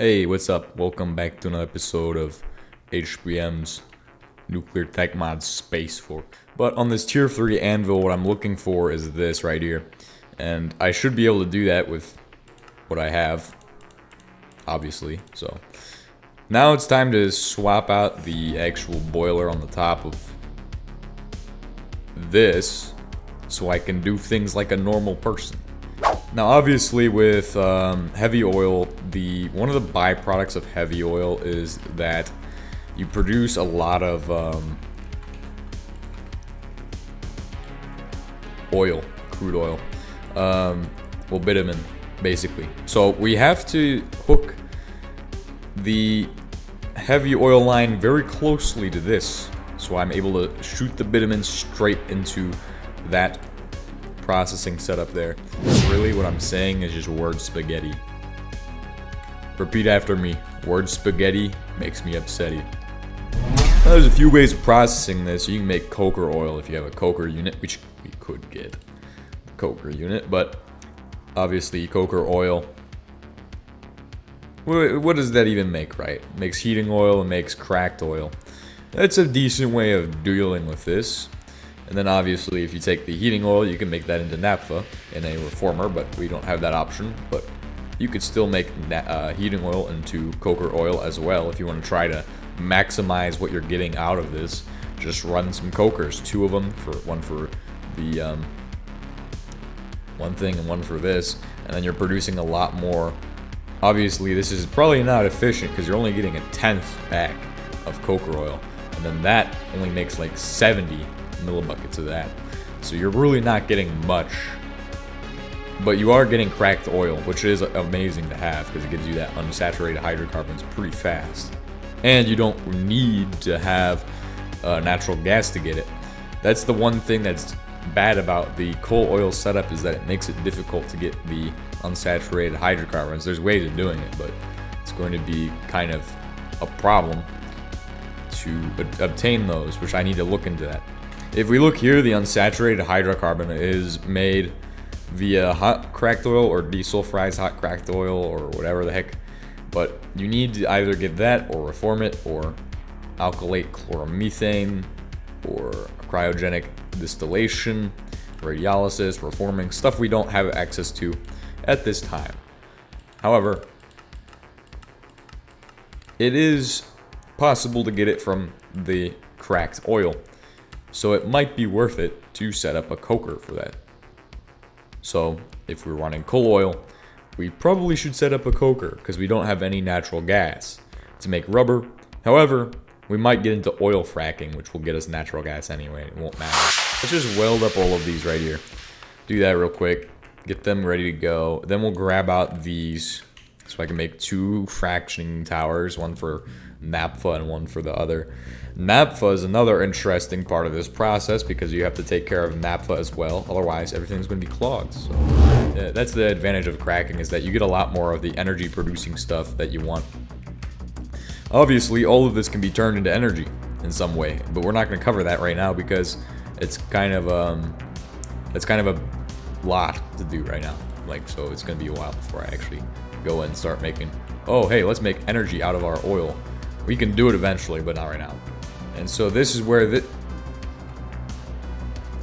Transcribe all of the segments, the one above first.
Hey, what's up? Welcome back to another episode of HBM's Nuclear Tech Mod Space Fork. But on this tier 3 anvil, what I'm looking for is this right here. And I should be able to do that with what I have, obviously. So now it's time to swap out the actual boiler on the top of this so I can do things like a normal person. Now, obviously, with heavy oil, one of the byproducts of heavy oil is that you produce a lot of crude oil, well, bitumen, basically. So we have to hook the heavy oil line very closely to this, so I'm able to shoot the bitumen straight into that processing setup there. Really, what I'm saying is just word spaghetti. Repeat after me. Word spaghetti makes me upsetty. Now, there's a few ways of processing this. You can make coker oil if you have a coker unit, which we could get a coker unit, but obviously coker oil, what does that even make, right? It makes heating oil and makes cracked oil. That's a decent way of dealing with this. And then obviously if you take the heating oil, you can make that into naphtha in a reformer, but we don't have that option. But you could still make heating oil into coker oil as well if you want to try to maximize what you're getting out of this. Just run some cokers, 2 of them, one for the one thing and one for this, and then you're producing a lot more. Obviously this is probably not efficient because you're only getting a 1/10 back of coker oil, and then that only makes like 70 millibuckets of that, so you're really not getting much, but you are getting cracked oil, which is amazing to have because it gives you that unsaturated hydrocarbons pretty fast, and you don't need to have natural gas to get it. That's the one thing that's bad about the coal oil setup, is that it makes it difficult to get the unsaturated hydrocarbons. There's ways of doing it, but it's going to be kind of a problem to obtain those, which I need to look into that. If we look here, the unsaturated hydrocarbon is made via hot cracked oil or desulfurized hot cracked oil or whatever the heck. But you need to either get that or reform it, or alkylate chloromethane, or cryogenic distillation, radiolysis, reforming, stuff we don't have access to at this time. However, it is possible to get it from the cracked oil. So it might be worth it to set up a coker for that. So if we're running coal oil, we probably should set up a coker because we don't have any natural gas to make rubber. However, we might get into oil fracking, which will get us natural gas anyway. It won't matter. Let's just weld up all of these right here. Do that real quick. Get them ready to go. Then we'll grab out these so I can make 2 fractioning towers, one for naphtha and one for the other. Naphtha is another interesting part of this process because you have to take care of naphtha as well. Otherwise, everything's going to be clogged. So that's the advantage of cracking, is that you get a lot more of the energy producing stuff that you want. Obviously, all of this can be turned into energy in some way, but we're not going to cover that right now because it's kind of a lot to do right now. So it's going to be a while before I actually go and start making, oh hey, let's make energy out of our oil. We can do it eventually, but not right now. And so this is where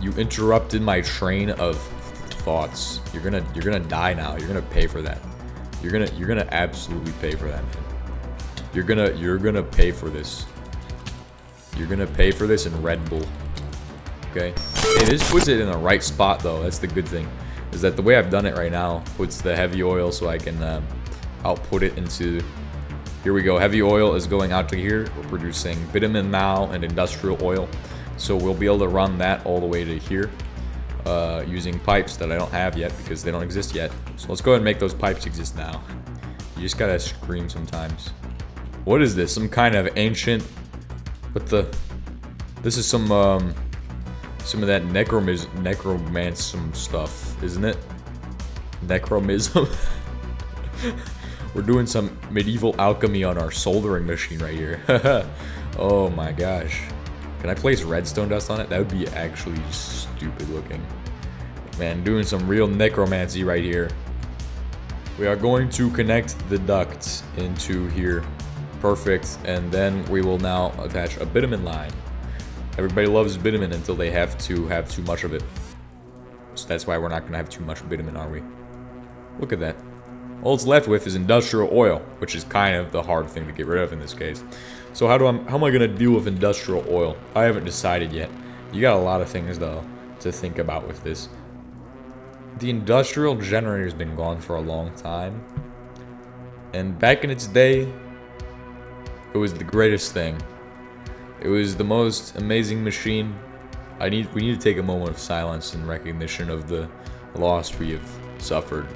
you interrupted my train of thoughts. You're gonna die now. You're gonna pay for that. You're gonna absolutely pay for that, man. You're gonna pay for this. You're gonna pay for this in Red Bull. Okay? Hey, this puts it in the right spot though. That's the good thing. Is that the way I've done it right now puts the heavy oil so I can output it into. Here we go. Heavy oil is going out to here. We're producing bitumen now and industrial oil. So we'll be able to run that all the way to here using pipes that I don't have yet because they don't exist yet. So let's go ahead and make those pipes exist now. You just gotta scream sometimes. What is this? Some kind of ancient... This is some of that necromancy stuff, isn't it? Necromism? We're doing some medieval alchemy on our soldering machine right here. Oh my gosh. Can I place redstone dust on it? That would be actually stupid looking. Man, doing some real necromancy right here. We are going to connect the ducts into here. Perfect. And then we will now attach a bitumen line. Everybody loves bitumen until they have too much of it. So that's why we're not going to have too much bitumen, are we? Look at that. All it's left with is industrial oil, which is kind of the hard thing to get rid of in this case. So how am I going to deal with industrial oil? I haven't decided yet. You got a lot of things, though, to think about with this. The industrial generator's been gone for a long time. And back in its day, it was the greatest thing. It was the most amazing machine. We need to take a moment of silence in recognition of the loss we have suffered.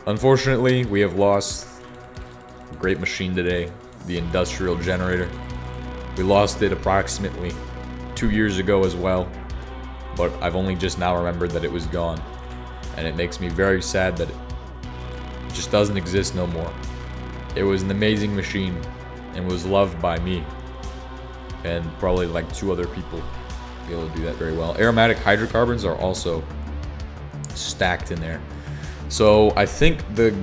Unfortunately, we have lost a great machine today, the industrial generator. We lost it approximately 2 years ago as well, but I've only just now remembered that it was gone, and it makes me very sad that it just doesn't exist no more. It was an amazing machine and was loved by me and probably like 2 other people be able to do that very well. Aromatic hydrocarbons are also stacked in there. So I think the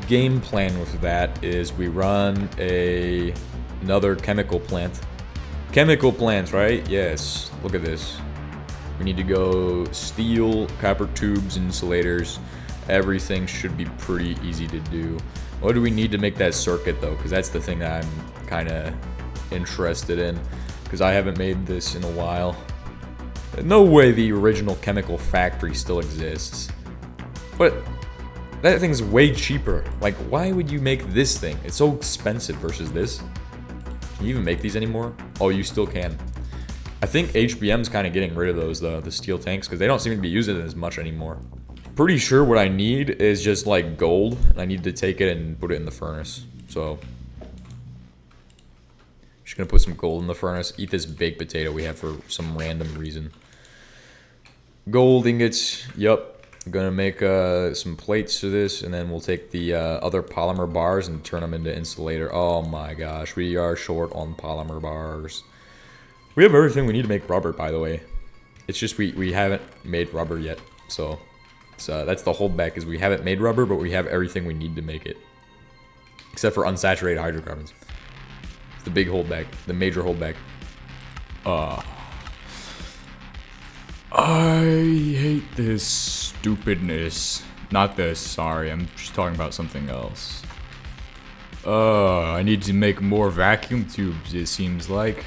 game plan with that is we run another chemical plant. Chemical plants, right? Yes. Look at this. We need to go steel, copper tubes, insulators. Everything should be pretty easy to do. What do we need to make that circuit, though? Because that's the thing that I'm kind of interested in. Because I haven't made this in a while. No way the original chemical factory still exists. But that thing's way cheaper. Like, why would you make this thing? It's so expensive versus this. Can you even make these anymore? Oh, you still can. I think HBM's kind of getting rid of those, though, the steel tanks, because they don't seem to be using it as much anymore. Pretty sure what I need is just, like, gold, and I need to take it and put it in the furnace. So, just gonna put some gold in the furnace, eat this baked potato we have for some random reason. Gold ingots, yup. I'm gonna make some plates to this, and then we'll take the other polymer bars and turn them into insulator. Oh my gosh, we are short on polymer bars. We have everything we need to make rubber, by the way. It's just we haven't made rubber yet, so that's the holdback, is we haven't made rubber, but we have everything we need to make it, except for unsaturated hydrocarbons. It's the big holdback, the major holdback. I hate this stupidness. Not this, sorry, I'm just talking about something else. I need to make more vacuum tubes, it seems like.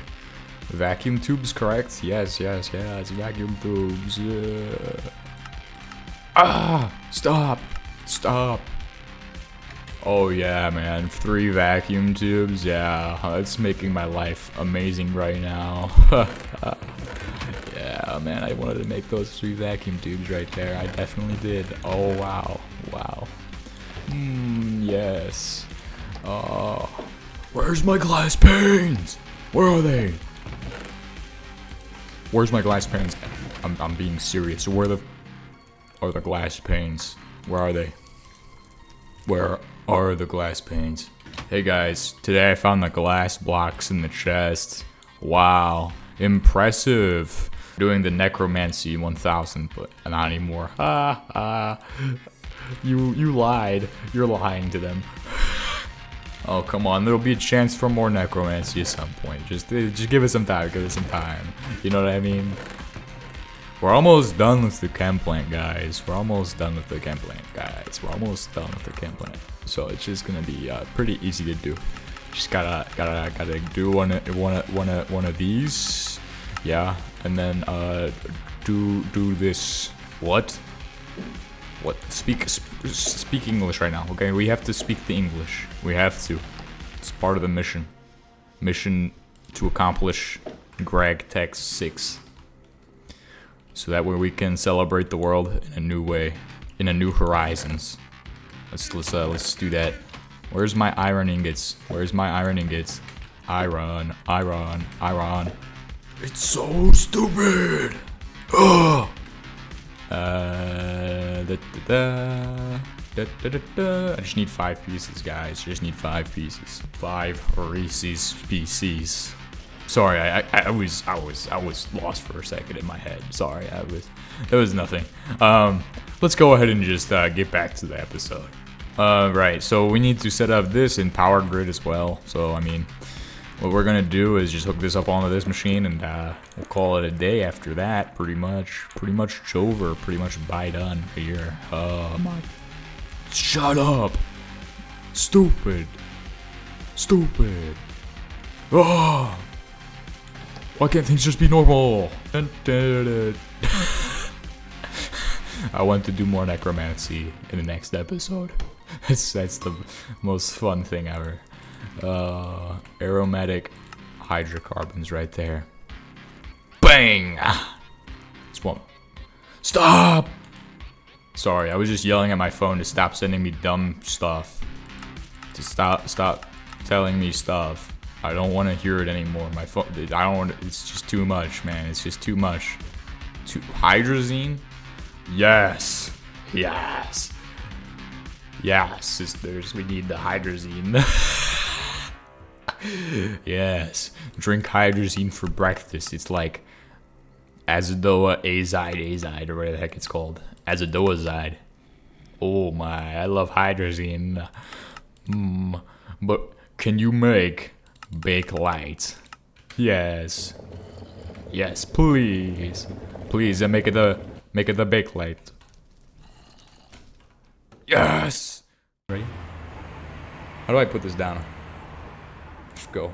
Vacuum tubes, correct? Yes, vacuum tubes. Stop. Oh yeah, man, 3 vacuum tubes, yeah, that's making my life amazing right now. Yeah, man, I wanted to make those 3 vacuum tubes right there. I definitely did. Oh, wow. Yes. Where's my glass panes? Where are they? Where's my glass panes? I'm being serious. Where are the glass panes? Where are they? Where are the glass panes? Hey guys, today I found the glass blocks in the chest. Wow, impressive. Doing the necromancy 1000, but not anymore. You lied. You're lying to them. Oh, come on. There'll be a chance for more necromancy at some point. Just give it some time. You know what I mean? We're almost done with the chem plant, guys. So it's just gonna be pretty easy to do. Just gotta do one of these. Yeah, and then do this. What? Speak English right now, okay? We have to speak the English. We have to. It's part of the mission. Mission to accomplish Greg Tech 6. So that way we can celebrate the world in a new way, in a new horizons. Let's do that. Where's my iron ingots? Iron. It's so stupid. Ugh. I just need 5 pieces, guys. 5 Reese's pieces. Sorry, I was lost for a second in my head. Sorry, it was nothing. Let's go ahead and just get back to the episode. Right, so we need to set up this in Power Grid as well. So I mean, what we're gonna do is just hook this up onto this machine, and we'll call it a day after that. Pretty much it's over. Pretty much by done here. My, shut up, stupid. Oh. Why can't things just be normal? I want to do more necromancy in the next episode. That's the most fun thing ever. Aromatic hydrocarbons right there. Bang! It's one. Stop! Sorry, I was just yelling at my phone to stop sending me dumb stuff. To stop telling me stuff. I don't want to hear it anymore. My phone, I don't want. It's just too much, man. It's just too much. Hydrazine? Yes, sisters. We need the hydrazine. Yes, drink hydrazine for breakfast. It's like azidoa azide, or whatever the heck it's called. Azidoazide. Oh my, I love hydrazine. But can you make Bakelite? Yes, please, and make it a Bakelite. Yes. Ready? How do I put this down? Just go.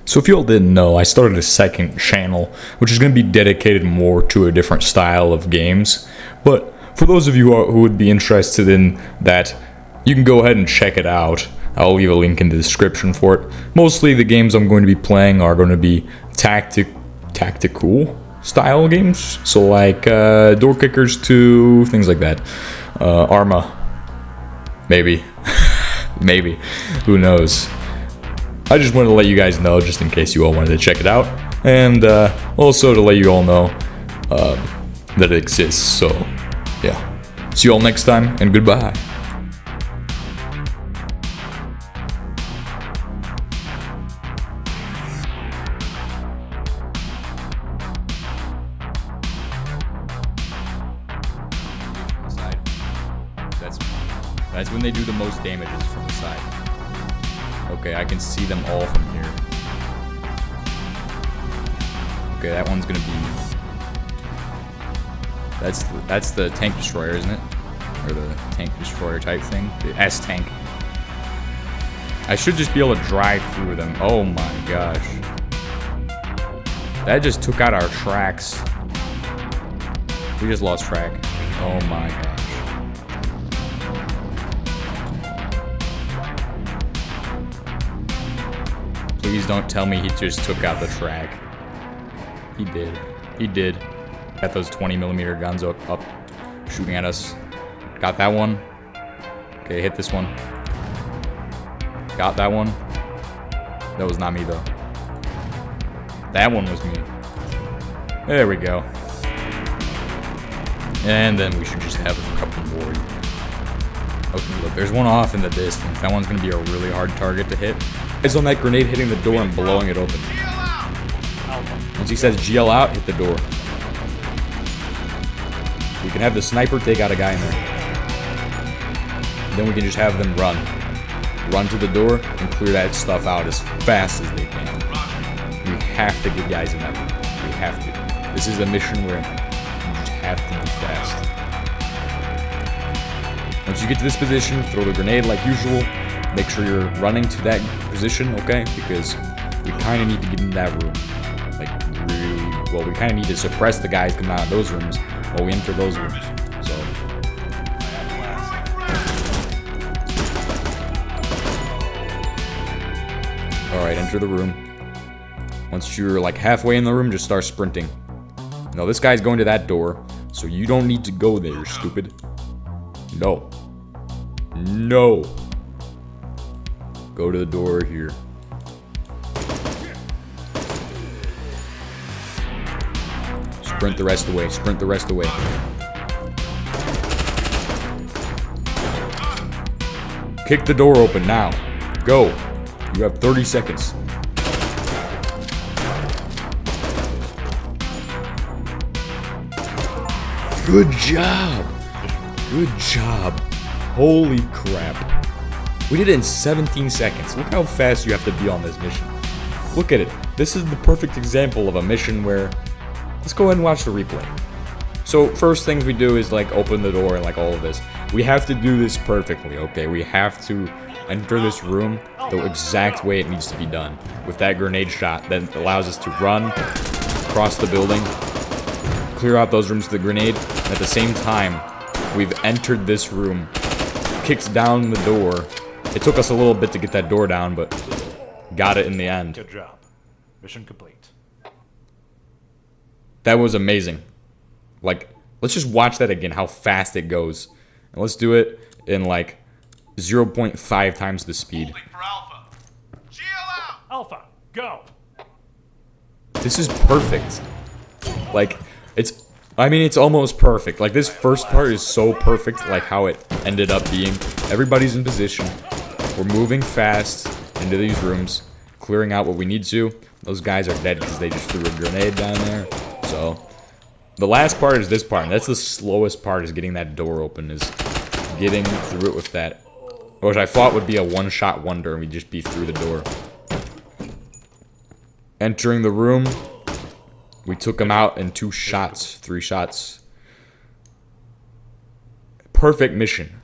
So if you all didn't know, I started a second channel, which is going to be dedicated more to a different style of games. But for those of you who would be interested in that, you can go ahead and check it out. I'll leave a link in the description for it. Mostly the games I'm going to be playing are going to be tactical style games. So like Door Kickers 2, things like that. Arma. Maybe. Maybe. Who knows? I just wanted to let you guys know, just in case you all wanted to check it out. And also to let you all know that it exists. So, yeah. See you all next time, and goodbye. That's when they do the most damages from the side. Okay, I can see them all from here. Okay, that one's gonna be... That's the tank destroyer, isn't it? Or the tank destroyer type thing. The S-tank. I should just be able to drive through them. Oh my gosh. That just took out our tracks. We just lost track. Oh my gosh. Please don't tell me he just took out the track. He did. He did. Got those 20mm guns up, shooting at us. Got that one. Okay, hit this one. Got that one. That was not me though. That one was me. There we go. And then we should just have a couple more. Okay, look, there's one off in the distance. That one's gonna be a really hard target to hit. It's on that grenade hitting the door and blowing it open. Once he says GL out, hit the door. We can have the sniper take out a guy in there. Then we can just have them run. Run to the door and clear that stuff out as fast as they can. We have to get guys in that room. We have to. This is a mission we're in. We just have to be fast. Once you get to this position, throw the grenade like usual. Make sure you're running to that position, okay? Because we kind of need to get in that room. Like, really, well, we kind of need to suppress the guys coming out of those rooms while we enter those rooms. So. Alright, enter the room. Once you're like halfway in the room, just start sprinting. No, this guy's going to that door, so you don't need to go there, stupid. No. No. Go to the door here. Sprint the rest away. Sprint the rest away. Kick the door open now. Go. You have 30 seconds. Good job. Good job. Holy crap. We did it in 17 seconds. Look how fast you have to be on this mission. Look at it. This is the perfect example of a mission where... Let's go ahead and watch the replay. So first things we do is like open the door and like all of this. We have to do this perfectly, okay? We have to enter this room the exact way it needs to be done. With that grenade shot that allows us to run across the building, clear out those rooms with the grenade. At the same time, we've entered this room, kicked down the door. It took us a little bit to get that door down, but got it in the end. Good job. Mission complete. That was amazing. Like, let's just watch that again, how fast it goes. And let's do it in like 0.5 times the speed. Holding for Alpha. GL out. Alpha, go. This is perfect. Like, it's almost perfect. Like, this first part is so perfect, like how it ended up being. Everybody's in position. We're moving fast into these rooms, clearing out what we need to. Those guys are dead because they just threw a grenade down there. So, the last part is this part. And that's the slowest part, is getting that door open, is getting through it with that. Which I thought would be a one-shot wonder, and we'd just be through the door. Entering the room, we took him out in 2 shots, 3 shots. Perfect mission.